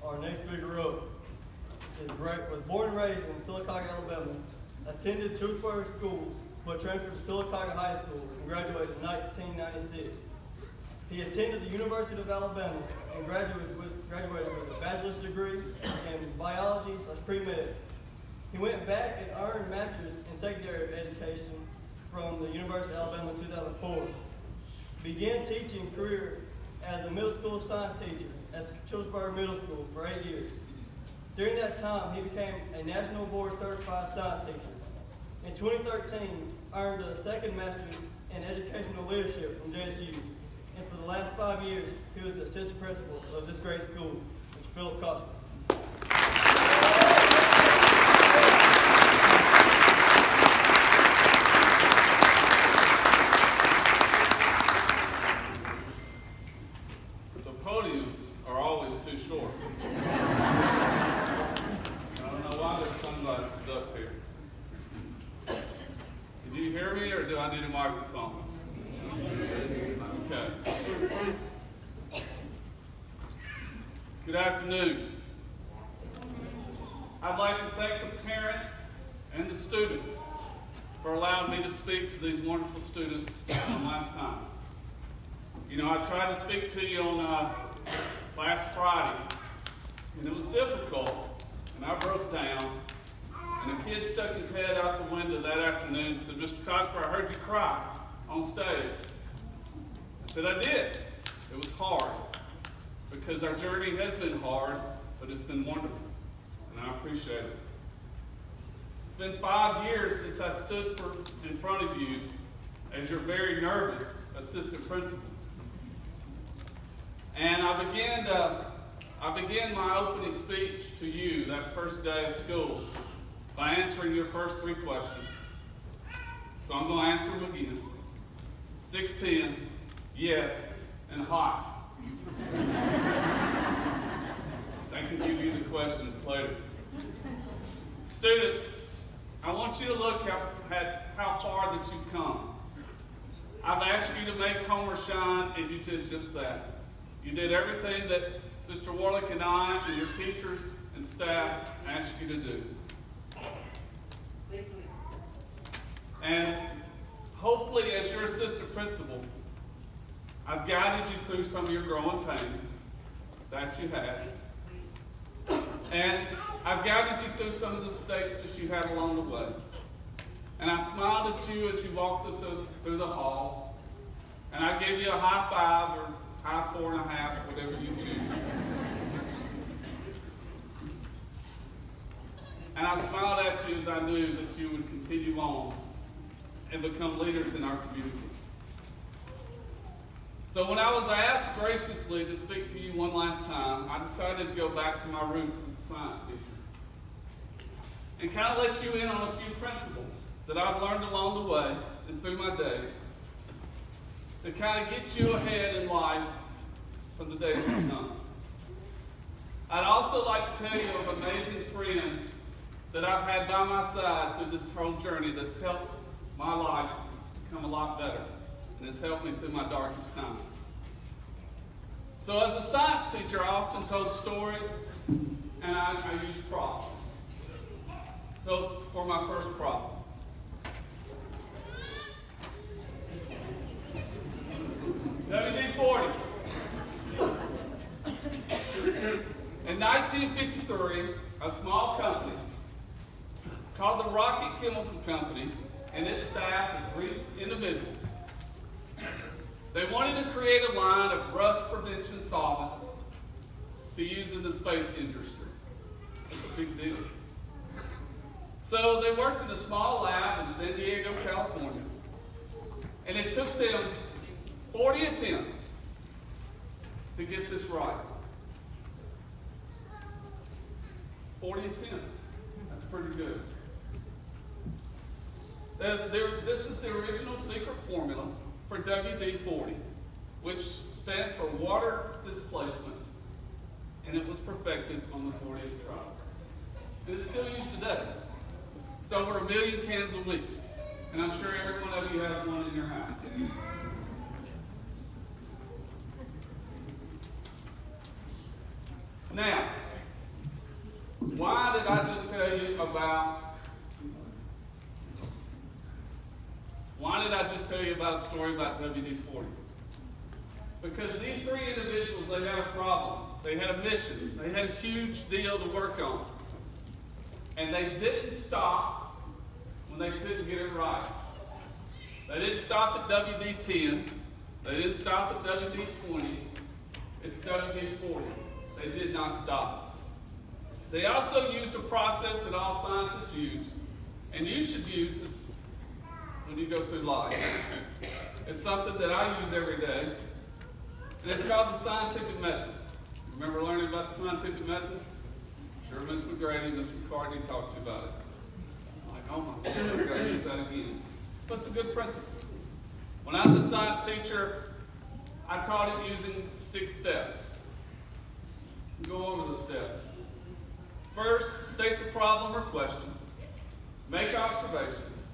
our next speaker up, was born and raised in Sylacauga, Alabama, attended Cosper schools, but transferred to Sylacauga High School and graduated in 1996. He attended the University of Alabama and graduated with a bachelor's degree in biology/pre-med. He went back and earned a master's in secondary education from the University of Alabama in 2004. Began teaching career as a middle school science teacher at Cosper Middle School for 8 years. During that time, he became a National Board Certified Science teacher. In 2013, earned a second master's in educational leadership from JSU. And for the last 5 years, he was the assistant principal of this great school, Mr. Philip Cosper. The podiums are always too short. I don't know why there's sunglasses up here. Can you hear me, or do I need a microphone? Okay. Good afternoon. I'd like to thank the parents and the students for allowing me to speak to these wonderful students one last time. You know, I tried to speak to you on last Friday, and it was difficult, and I broke down, and a kid stuck his head out the window that afternoon and said, "Mr. Cosper, I heard you cry on stage." I said, "I did. It was hard, because our journey has been hard, but it's been wonderful, and I appreciate it. It's been 5 years since I stood in front of you as your very nervous assistant principal. And I began my opening speech to you that first day of school by answering your first 3 questions. So I'm going to answer them again. 6'10", yes, and hot. I can give you the questions later. Students, I want you to look at how far that you've come. I've asked you to make Homer shine, and you did just that. You did everything that Mr. Warlick and I and your teachers and staff asked you to do. And hopefully, as your assistant principal, I've guided you through some of your growing pains that you had. And I've guided you through some of the mistakes that you had along the way. And I smiled at you as you walked through the hall. And I gave you a high 5 or high 4.5, whatever you choose. And I smiled at you as I knew that you would continue on and become leaders in our community. So when I was asked graciously to speak to you one last time, I decided to go back to my roots as a science teacher and kind of let you in on a few principles that I've learned along the way and through my days to kind of get you ahead in life for the days to come. I'd also like to tell you of an amazing friend that I've had by my side through this whole journey that's helped my life become a lot better. And it's helped me through my darkest times. So as a science teacher, I often told stories, and I used props. So for my first prop. WD-40. In 1953, a small company called the Rocket Chemical Company and its staff of 3 individuals, they wanted to create a line of rust prevention solvents to use in the space industry. It's a big deal. So they worked in a small lab in San Diego, California, and it took them 40 attempts to get this right. 40 attempts. That's pretty good. This is the original secret formula for WD-40, which stands for water displacement, and it was perfected on the 40th try. And it's still used today. It's over 1 million cans a week, and I'm sure every one of you has one in your house. Now, I just tell you about a story about WD-40? Because these three individuals, they had a problem. They had a mission. They had a huge deal to work on. And they didn't stop when they couldn't get it right. They didn't stop at WD-10. They didn't stop at WD-20. It's WD-40. They did not stop. They also used a process that all scientists use, and you should use this when you go through life. It's something that I use every day, and it's called the scientific method. Remember learning about the scientific method? Sure, Miss McGrady, Miss McCartney talked to you about it. I'm like, oh my God, I've got to use that again. But it's a good principle. When I was a science teacher, I taught it using 6 steps. Go over the steps. First, state the problem or question. Make observations.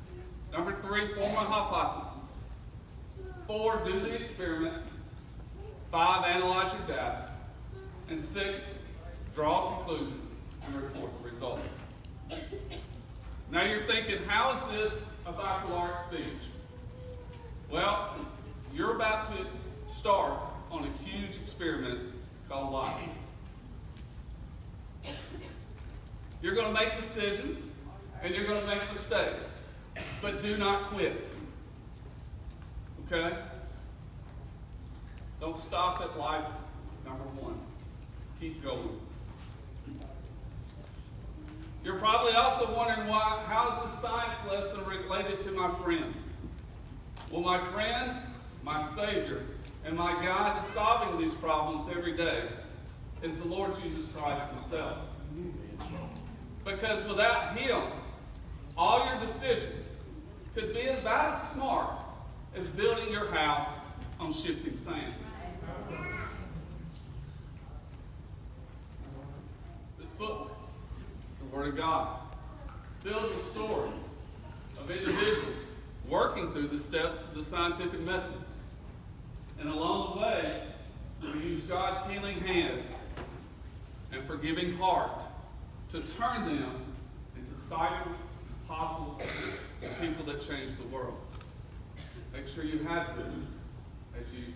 Number 3, form a hypothesis. 4, do the experiment. 5, analyze your data. And 6, draw conclusions and report the results. Now you're thinking, how is this a baccalaureate speech? Well, you're about to start on a huge experiment called life. You're going to make decisions and you're going to make mistakes, but do not quit. Okay? Don't stop at life number 1. Keep going. You're probably also wondering how is this science lesson related to my friend? Well, my friend, my Savior, and my guide to solving these problems every day is the Lord Jesus Christ himself. Because without him, all your decisions could be about as smart as building your house on shifting sand. This book, the Word of God, is filled with stories of individuals working through the steps of the scientific method. And along the way, we use God's healing hand and forgiving heart to turn them into disciples, apostles, and people that change the world. Make sure you have this as you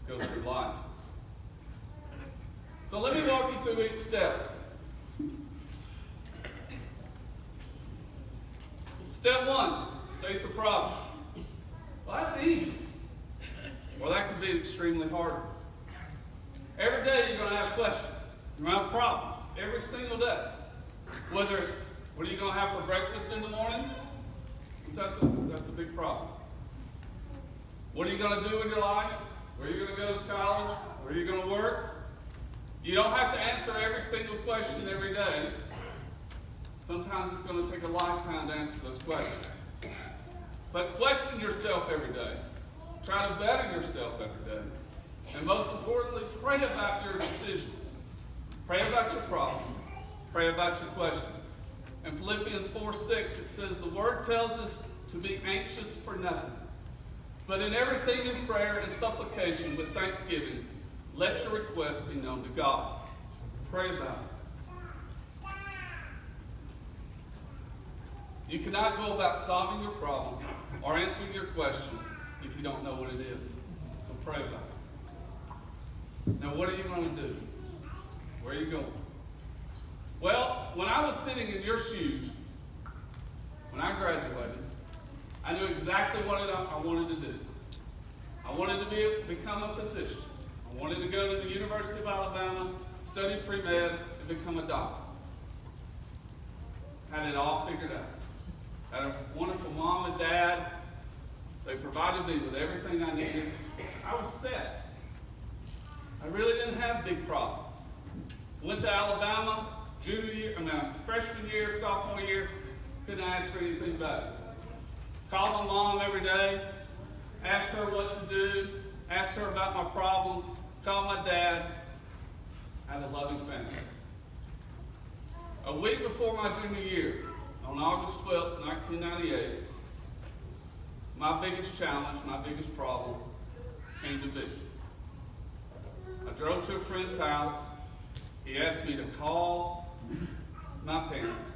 go through life. So let me walk you through each step. Step 1, state the problem. Well, that's easy. Well, that could be extremely hard. Every day you're going to have questions. You're going to have problems. Every single day. Whether it's, what are you going to have for breakfast in the morning? That's a big problem. What are you going to do in your life? Where are you going to go to college? Where are you going to work? You don't have to answer every single question every day. Sometimes it's going to take a lifetime to answer those questions. But question yourself every day. Try to better yourself every day. And most importantly, pray about your decisions. Pray about your problems. Pray about your questions. In Philippians 4:6, it says, the Word tells us to be anxious for nothing, but in everything in prayer and supplication with thanksgiving, let your requests be known to God. Pray about it. You cannot go about solving your problem or answering your question if you don't know what it is. So pray about it. Now, what are you going to do? Where are you going? Well, when I was sitting in your shoes, when I graduated, I knew exactly what I wanted to do. I wanted to become a physician. I wanted to go to the University of Alabama, study pre-med, and become a doctor. Had it all figured out. Had a wonderful mom and dad. They provided me with everything I needed. I was set. I really didn't have big problems. Went to Alabama, freshman year, sophomore year, couldn't ask for anything better. Called my mom every day, asked her what to do, asked her about my problems, called my dad, had a loving family. A week before my junior year, on August 12th, 1998, my biggest challenge, my biggest problem came to be. I drove to a friend's house. He asked me to call my parents.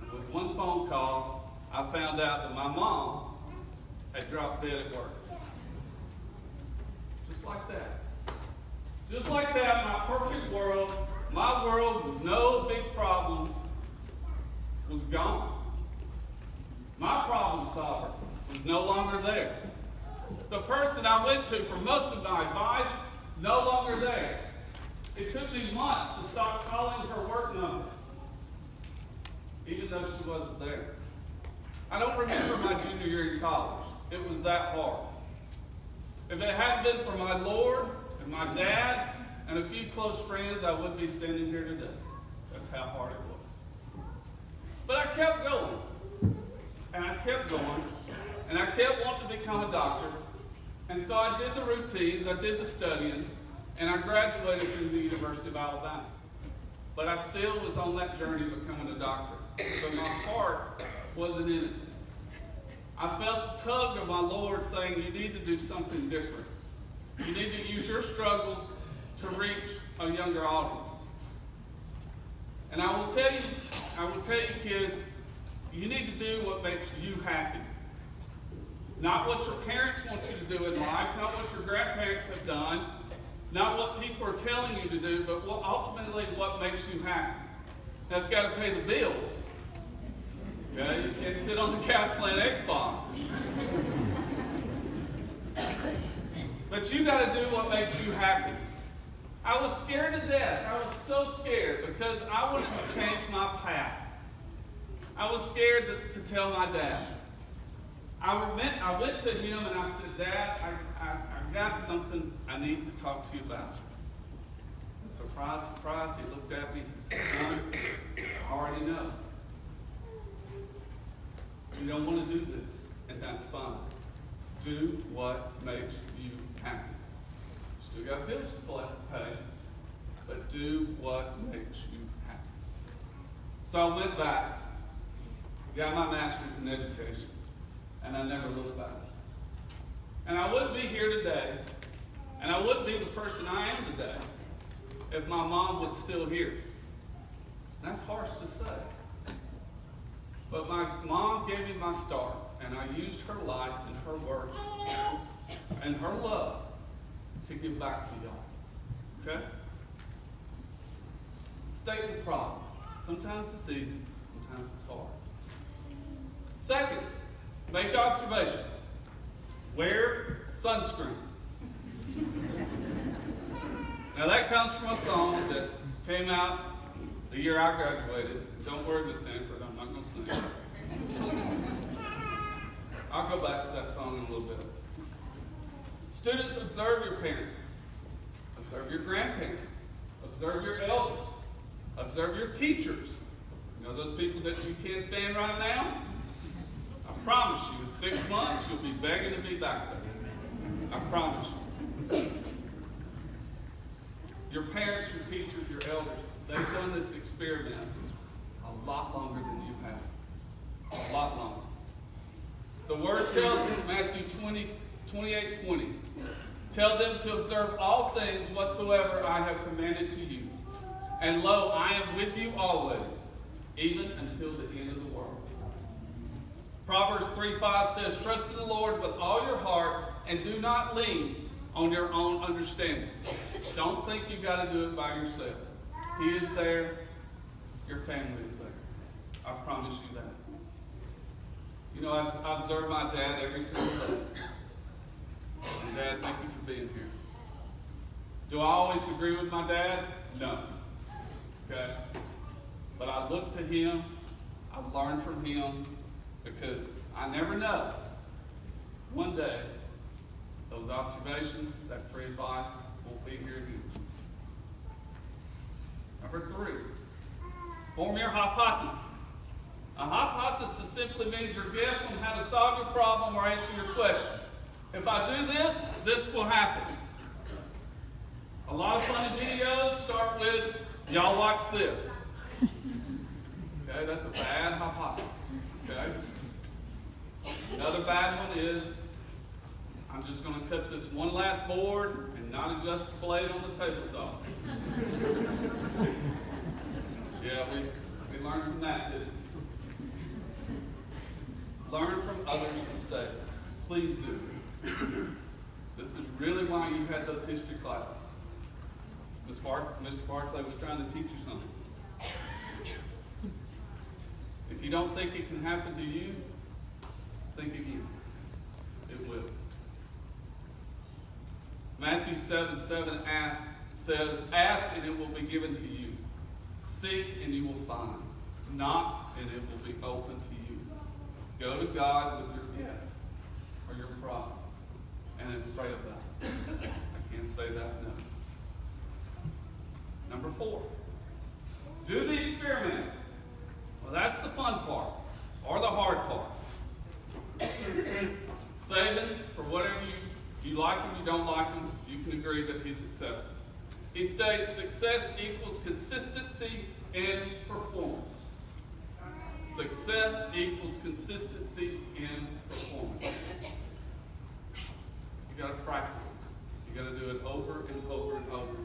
And with one phone call, I found out that my mom had dropped dead at work. Just like that. Just like that, my perfect world, my world with no big problems, was gone. My problem solver was no longer there. The person I went to for most of my advice, no longer there. It took me months to stop calling her work number, even though she wasn't there. I don't remember my junior year in college. It was that hard. If it hadn't been for my Lord and my dad and a few close friends, I wouldn't be standing here today. That's how hard it was. But I kept going. And I kept going. And I kept wanting to become a doctor. And so I did the routines, I did the studying, and I graduated from the University of Alabama. But I still was on that journey of becoming a doctor. But my heart wasn't in it. I felt the tug of my Lord saying, you need to do something different. You need to use your struggles to reach a younger audience. And I will tell you kids, you need to do what makes you happy. Not what your parents want you to do in life, not what your grandparents have done, not what people are telling you to do, but ultimately what makes you happy. That's got to pay the bills. Okay? You can't sit on the couch playing Xbox. But you got to do what makes you happy. I was scared to death. I was so scared because I wanted to change my path. I was scared to tell my dad. I went to him and I said, Dad, I got something I need to talk to you about. And surprise, surprise, he looked at me and said, Son, I already know. You don't want to do this, and that's fine. Do what makes you happy. Still got bills to pay, but do what makes you happy. So I went back, got my master's in education, and I never looked back. And I wouldn't be here today, and I wouldn't be the person I am today if my mom was still here. That's harsh to say. But my mom gave me my start, and I used her life and her work and her love to give back to y'all. Okay? State the problem. Sometimes it's easy, sometimes it's hard. Second, make observations. Wear sunscreen. Now that comes from a song that came out the year I graduated. Don't worry, Miss Stanford, I'm not going to sing. I'll go back to that song in a little bit. Students, observe your parents. Observe your grandparents. Observe your elders. Observe your teachers. You know those people that you can't stand right now? I promise you, in 6 months, you'll be begging to be back there. I promise you. Your parents, your teachers, your elders, they've done this experiment a lot longer than you have. A lot longer. The word tells us in Matthew 28:20, tell them to observe all things whatsoever I have commanded to you. And lo, I am with you always, even until the end of the world. Proverbs 3:5 says, trust in the Lord with all your heart and do not lean on your own understanding. Don't think you've got to do it by yourself. He is there. Your family is there. I promise you that. You know, I observe my dad every single day. And Dad, thank you for being here. Do I always agree with my dad? No. Okay? But I look to him. I learn from him because I never know. One day, those observations, that free advice, won't be here again. Number 3, form your hypothesis. A hypothesis simply means your guess on how to solve your problem or answer your question. If I do this, this will happen. A lot of funny videos start with, y'all watch this. Okay, that's a bad hypothesis. Okay? Another bad one is, I'm just going to cut this one last board and not adjust the blade on the table saw. Yeah, Mr. Barclay was trying to teach you something. If you don't think it can happen to you, think again. It will. Matthew 7:7 says, "Ask and it will be given to you. Seek and you will find. Knock and it will be open to you." Go to God with your yes or your problem and then pray about it. I can't say that enough. Number 4, do the experiment. Well, that's the fun part or the hard part. Saving for whatever you like him, you don't like him, you can agree that he's successful. He states success equals consistency in performance. Success equals consistency in performance. You got to practice it. You got to do it over and over and over.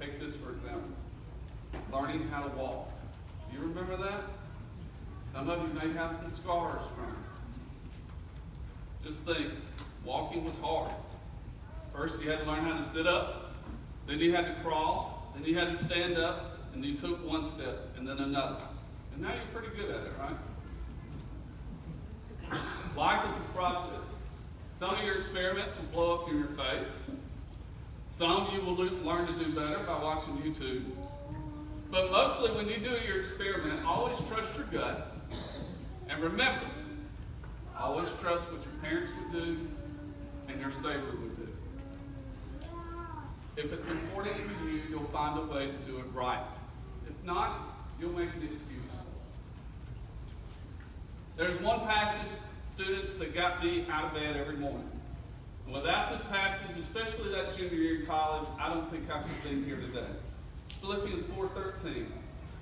Take this for example. Learning how to walk. Do you remember that? Some of you may have some scars from it. Just think, walking was hard. First you had to learn how to sit up, then you had to crawl, then you had to stand up, and you took one step, and then another. And now you're pretty good at it, right? Life is a process. Some of your experiments will blow up in your face. Some you will learn to do better by watching YouTube. But mostly when you do your experiment, always trust your gut. And remember, always trust what your parents would do and your Savior would do. If it's important to you, you'll find a way to do it right. If not, you'll make an excuse. There's one passage, students, that got me out of bed every morning. And without this passage, especially that junior year in college, I don't think I could have been here today. Philippians 4:13.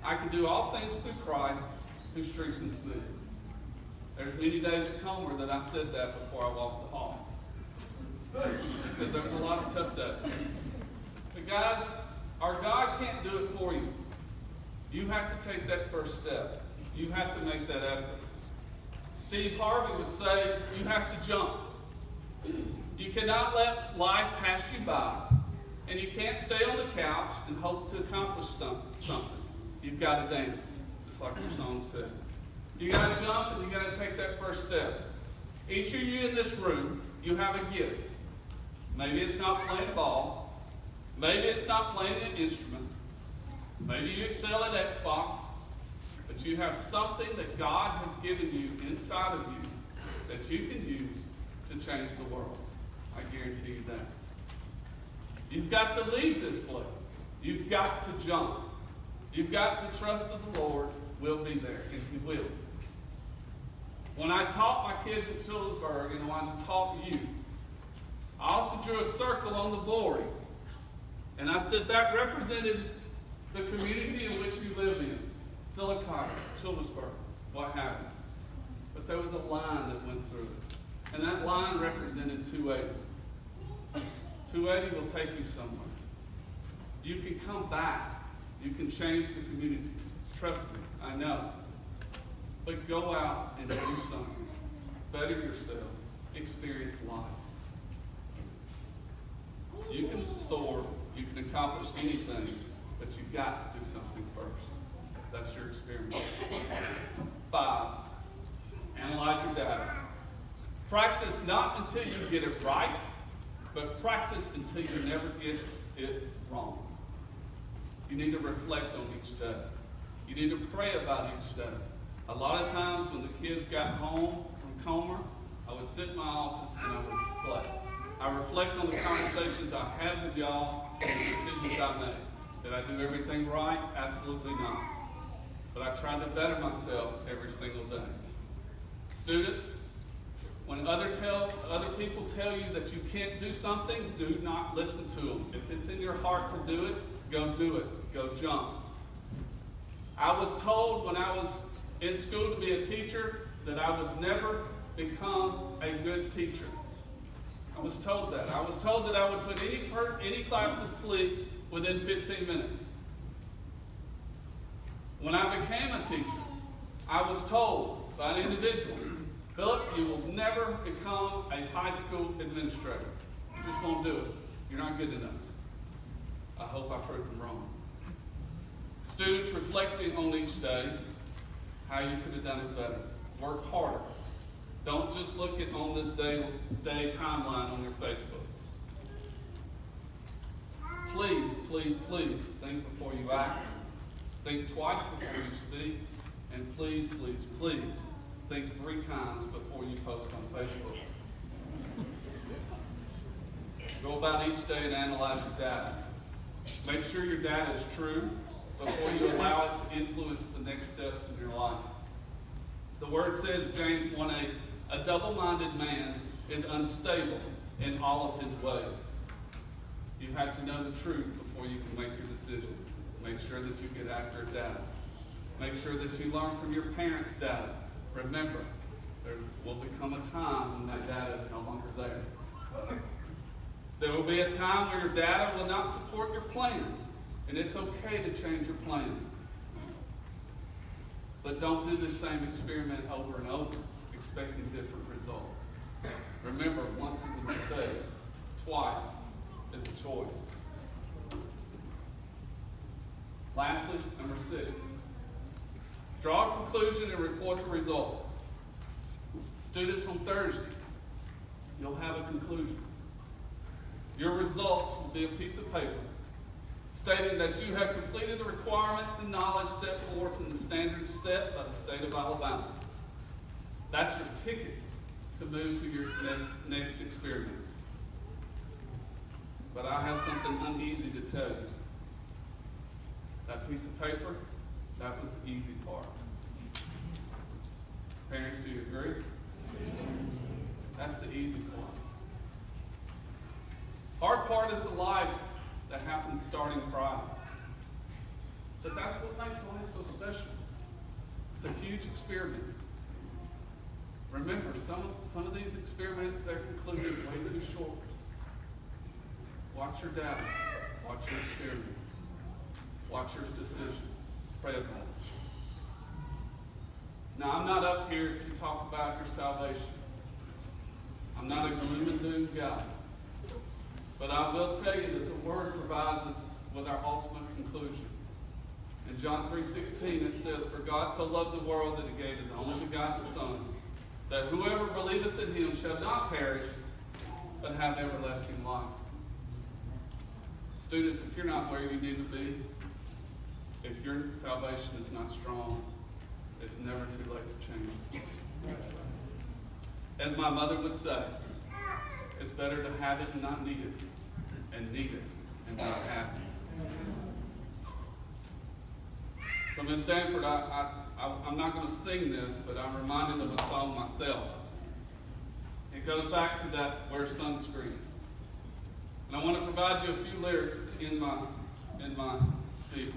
I can do all things through Christ who strengthens me. There's many days at Comer that I said that before I walked the hall. Because there was a lot of tough days. But guys, our God can't do it for you. You have to take that first step. You have to make that effort. Steve Harvey would say, you have to jump. You cannot let life pass you by. And you can't stay on the couch and hope to accomplish something. You've got to dance, just like your song said. You got to jump and you got to take that first step. Each of you in this room, you have a gift. Maybe it's not playing ball. Maybe it's not playing an instrument. Maybe you excel at Xbox. But you have something that God has given you inside of you that you can use to change the world. I guarantee you that. You've got to leave this place. You've got to jump. You've got to trust that the Lord will be there, and He will. When I taught my kids at Childersburg, and when I taught you, I often drew a circle on the board. And I said that represented the community in which you live in. Silicotta, Childersburg, what have you. But there was a line that went through it. And that line represented 280. 280 will take you somewhere. You can come back. You can change the community. Trust me, I know. But go out and do something. Better yourself. Experience life. You can soar. You can accomplish anything. But you've got to do something first. That's your experiment. 5, analyze your data. Practice not until you get it right, but practice until you never get it wrong. You need to reflect on each study. You need to pray about each study. A lot of times when the kids got home from Comer, I would sit in my office and I would reflect. I reflect on the conversations I had with y'all and the decisions I made. Did I do everything right? Absolutely not. But I tried to better myself every single day. Students, when other people tell you that you can't do something, do not listen to them. If it's in your heart to do it, go do it. Go jump. I was told when I was in school to be a teacher that I would never become a good teacher. I was told that. I was told that I would put any class to sleep within 15 minutes. When I became a teacher, I was told by an individual, Philip, you will never become a high school administrator. You just won't do it. You're not good enough. I hope I proved them wrong. Students, reflecting on each day, how you could have done it better. Work harder. Don't just look at on this day timeline on your Facebook. Please, please, please think before you act. Think twice before you speak. And please, please, please think 3 times before you post on Facebook. Go about each day and analyze your data. Make sure your data is true before you allow it to influence the next steps in your life. The word says, James 1:8, a double-minded man is unstable in all of his ways. You have to know the truth before you can make your decision. Make sure that you get accurate data. Make sure that you learn from your parents' data. Remember, there will become a time when that data is no longer there. There will be a time where your data will not support your plan, and it's okay to change your plans. But don't do the same experiment over and over, expecting different results. Remember, once is a mistake, twice is a choice. Lastly, number 6. Draw a conclusion and report the results. Students, on Thursday, you'll have a conclusion. Your results will be a piece of paper stating that you have completed the requirements and knowledge set forth in the standards set by the state of Alabama. That's your ticket to move to your next experiment. But I have something uneasy to tell you. That piece of paper, that was the easy part. Parents, do you agree? That's the easy part. Hard part is the life that happens starting Friday. But that's what makes life so special. It's a huge experiment. Remember, some of these experiments, they're concluded way too short. Watch your data. Watch your experiment. Watch your decisions. Pray about it. Now, I'm not up here to talk about your salvation. I'm not a gloom and doom guy. But I will tell you that the Word provides us with our ultimate conclusion. In John 3:16 it says, for God so loved the world that he gave his only begotten Son, that whoever believeth in him shall not perish, but have everlasting life. Students, if you're not where you need to be, if your salvation is not strong, it's never too late to change. As my mother would say, it's better to have it and not need it, and need it and not have it. So Ms. Stanford, I'm not going to sing this, but I'm reminded of a song myself. It goes back to that wear sunscreen. And I want to provide you a few lyrics to end my speech.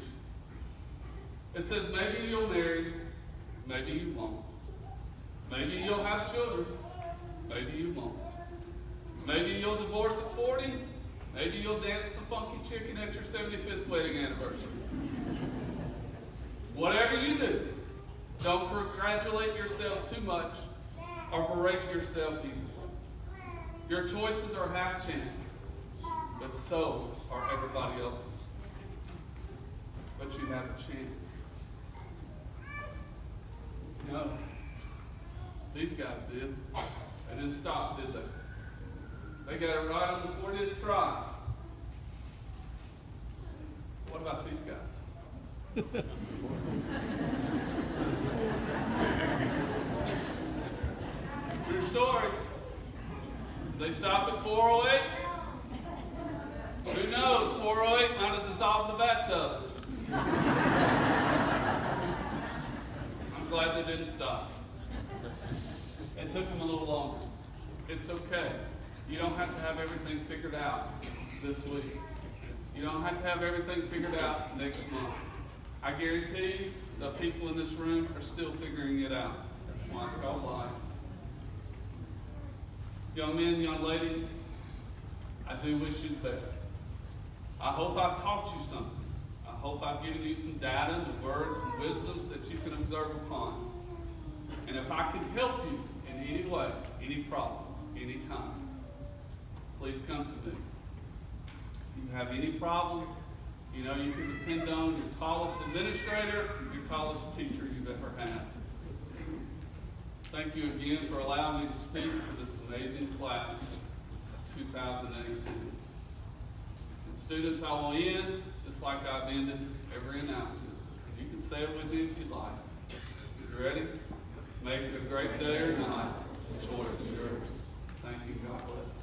It says, maybe you'll marry, maybe you won't. Maybe you'll have children, maybe you won't. Maybe you'll divorce at 40. Maybe you'll dance the funky chicken at your 75th wedding anniversary. Whatever you do, don't congratulate yourself too much or berate yourself either. Your choices are half chance, but so are everybody else's. But you have a chance. You know, these guys did. They didn't stop, did they? They got it right on the 40th try. What about these guys? True story. They stop at 408. Who knows? 408 might have dissolved the bathtub. I'm glad they didn't stop. It took them a little longer. It's okay. You don't have to have everything figured out this week. You don't have to have everything figured out next month. I guarantee you the people in this room are still figuring it out. That's why it's called life. Young men, young ladies, I do wish you the best. I hope I've taught you something. I hope I've given you some data and words and wisdoms that you can observe upon. And if I can help you in any way, any problem, any time, please come to me. If you have any problems, You know, you can depend on your tallest administrator, your tallest teacher you've ever had. Thank you again for allowing me to speak to this amazing class of 2018. And students, I will end just like I've ended every announcement. You can say it with me if you'd like. You ready? Make it a great day or night. Choice is yours. Thank you. God bless.